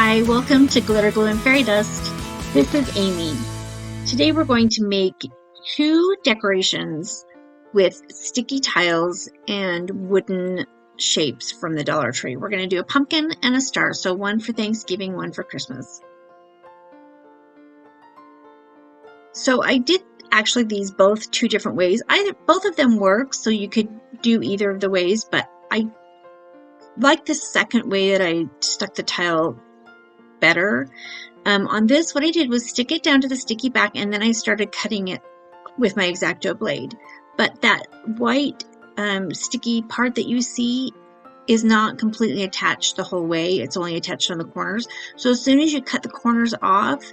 Hi, welcome to Glitter Glue and Fairy Dust. This is Amy. Today we're going to make two decorations with sticky tiles and wooden shapes from the Dollar Tree. We're going to do a pumpkin and a star, so one for Thanksgiving, one for Christmas. So I did actually these both two different ways. Both of them work, so you could do either of the ways, but I like the second way that I stuck the tile better. On this, what I did was stick it down to the sticky back, and then I started cutting it with my X-Acto blade. But that white sticky part that you see is not completely attached the whole way. It's only attached on the corners. So as soon as you cut the corners off,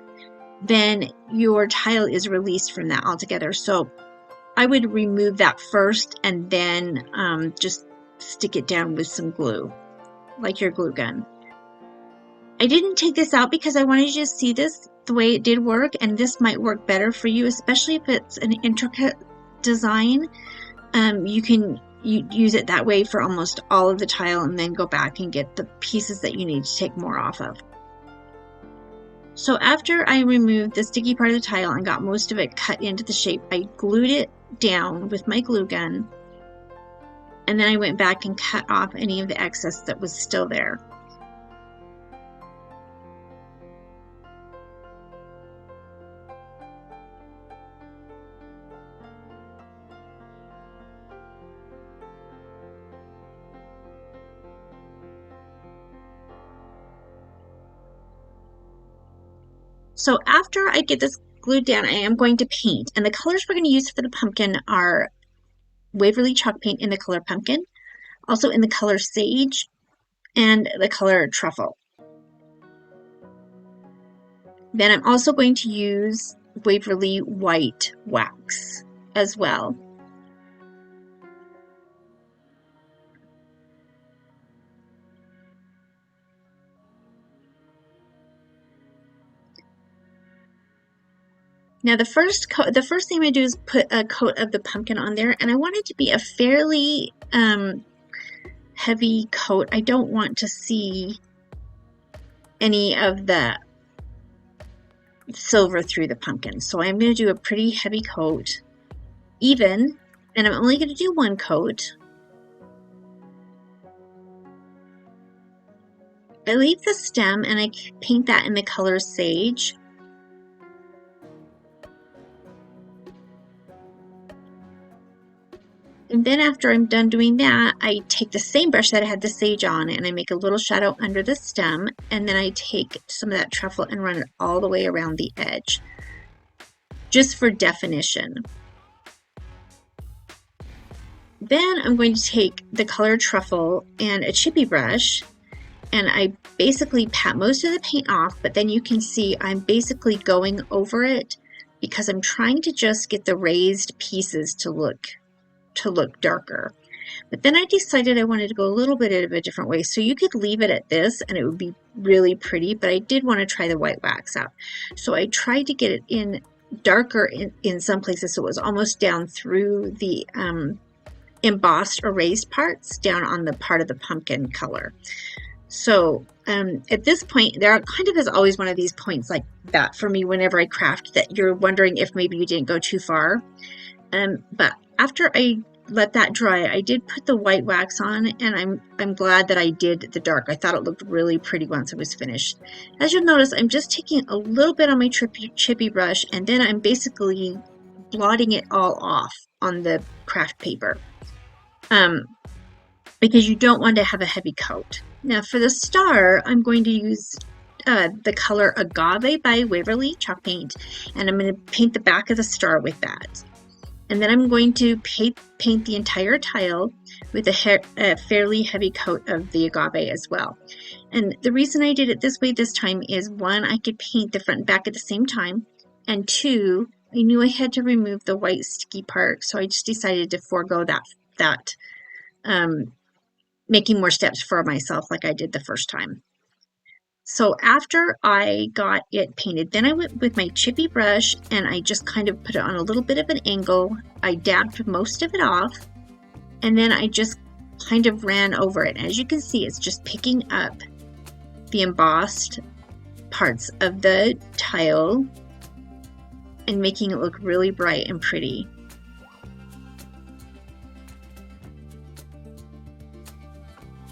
then your tile is released from that altogether. So I would remove that first and then just stick it down with some glue, like your glue gun. I didn't take this out because I wanted you to see this the way it did work, and this might work better for you, especially if it's an intricate design. You can use it that way for almost all of the tile and then go back and get the pieces that you need to take more off of. So after I removed the sticky part of the tile and got most of it cut into the shape, I glued it down with my glue gun, and then I went back and cut off any of the excess that was still there. So after I get this glued down, I am going to paint. And the colors we're going to use for the pumpkin are Waverly Chalk paint in the color pumpkin, also in the color sage, and the color truffle. Then I'm also going to use Waverly White wax as well. Now the first thing I'm going to do is put a coat of the pumpkin on there, and I want it to be a fairly heavy coat. I don't want to see any of the silver through the pumpkin, so I'm going to do a pretty heavy coat, even, and I'm only going to do one coat. I leave the stem and I paint that in the color sage. And then after I'm done doing that, I take the same brush that I had the sage on and I make a little shadow under the stem, and then I take some of that truffle and run it all the way around the edge, just for definition. Then I'm going to take the color truffle and a chippy brush, and I basically pat most of the paint off, but then you can see I'm basically going over it because I'm trying to just get the raised pieces to look darker. But then I decided I wanted to go a little bit of a different way. So you could leave it at this and it would be really pretty, but I did want to try the white wax out. So I tried to get it in darker in some places, so it was almost down through the embossed or raised parts down on the part of the pumpkin color. So at this point, there kind of is always one of these points like that for me whenever I craft, that you're wondering if maybe you didn't go too far. But after I let that dry, I did put the white wax on, and I'm glad that I did the dark. I thought it looked really pretty once it was finished. As you'll notice, I'm just taking a little bit on my chippy brush, and then I'm basically blotting it all off on the craft paper, because you don't want to have a heavy coat. Now for the star, I'm going to use the color Agave by Waverly Chalk paint, and I'm going to paint the back of the star with that. And then I'm going to paint the entire tile with a fairly heavy coat of the agave as well. And the reason I did it this way this time is, one, I could paint the front and back at the same time, and two, I knew I had to remove the white sticky part, so I just decided to forego that making more steps for myself like I did the first time. So after I got it painted, then I went with my chippy brush and I just kind of put it on a little bit of an angle. I dabbed most of it off, and then I just kind of ran over it. As you can see, it's just picking up the embossed parts of the tile and making it look really bright and pretty.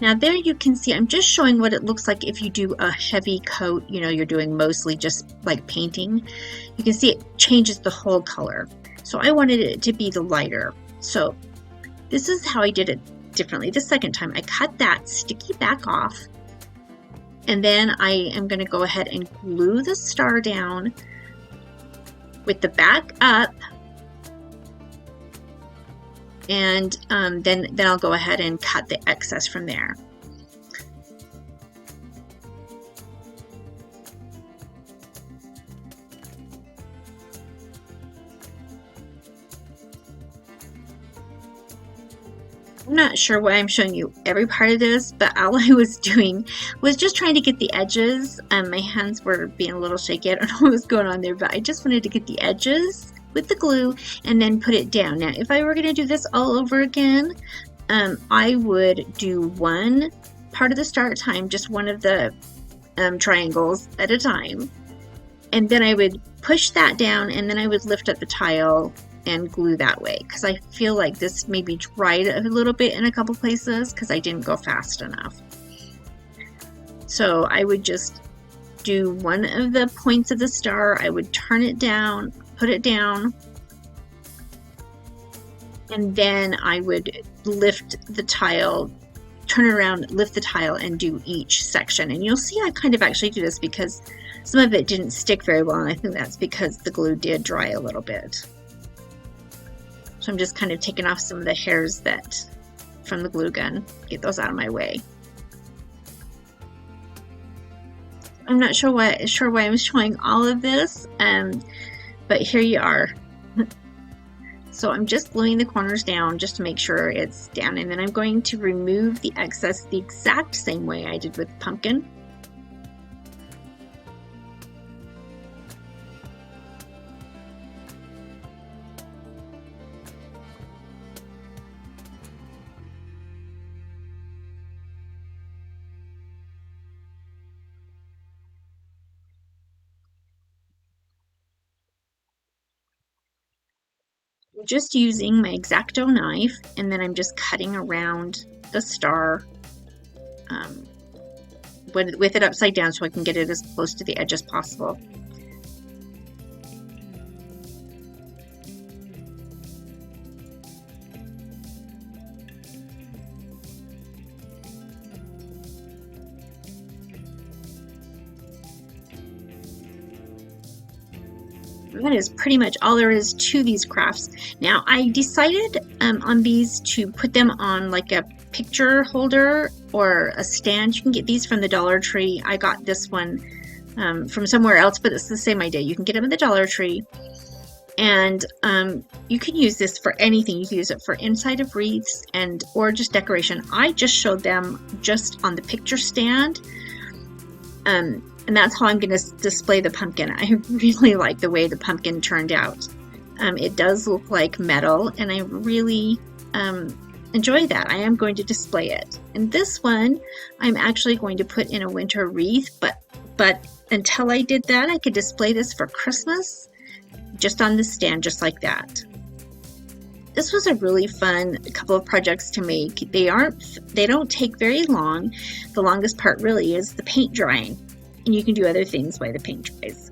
Now there you can see, I'm just showing what it looks like if you do a heavy coat, you know, you're doing mostly just like painting. You can see it changes the whole color. So I wanted it to be the lighter. So this is how I did it differently. The second time I cut that sticky back off, and then I am going to go ahead and glue the star down with the back up, and then I'll go ahead and cut the excess from there. I'm not sure why I'm showing you every part of this, but all I was doing was just trying to get the edges. My hands were being a little shaky. I don't know what was going on there, but I just wanted to get the edges with the glue and then put it down. Now, if I were going to do this all over again, I would do one part of the star at a time, just one of the triangles at a time. And then I would push that down, and then I would lift up the tile and glue that way, because I feel like this maybe dried a little bit in a couple places because I didn't go fast enough. So I would just do one of the points of the star, I would turn it down, put it down, and then I would lift the tile, turn it around, lift the tile, and do each section. And you'll see I kind of actually do this because some of it didn't stick very well, and I think that's because the glue did dry a little bit. So I'm just kind of taking off some of the hairs that from the glue gun, get those out of my way. I'm not sure why I'm showing all of this, but here you are. So I'm just gluing the corners down just to make sure it's down, and then I'm going to remove the excess the exact same way I did with the pumpkin. Just using my X-Acto knife, and then I'm just cutting around the star with it upside down so I can get it as close to the edge as possible. That is pretty much all there is to these crafts. Now I decided on these to put them on like a picture holder or a stand. You can get these from the Dollar Tree. I got this one from somewhere else, but it's the same idea. You can get them at the Dollar Tree, and you can use this for anything. You can use it for inside of wreaths or just decoration. I just showed them just on the picture stand. And that's how I'm going to display the pumpkin. I really like the way the pumpkin turned out. It does look like metal, and I really enjoy that. I am going to display it. And this one, I'm actually going to put in a winter wreath, but until I did that, I could display this for Christmas just on the stand, just like that. This was a really fun couple of projects to make. They don't take very long. The longest part really is the paint drying. And you can do other things while the paint dries.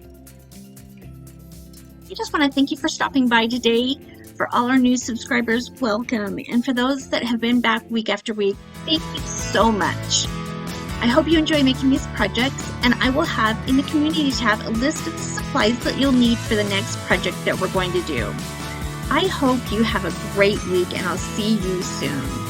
I just want to thank you for stopping by today. For all our new subscribers, welcome. And for those that have been back week after week, thank you so much. I hope you enjoy making these projects, and I will have in the community tab a list of the supplies that you'll need for the next project that we're going to do. I hope you have a great week, and I'll see you soon.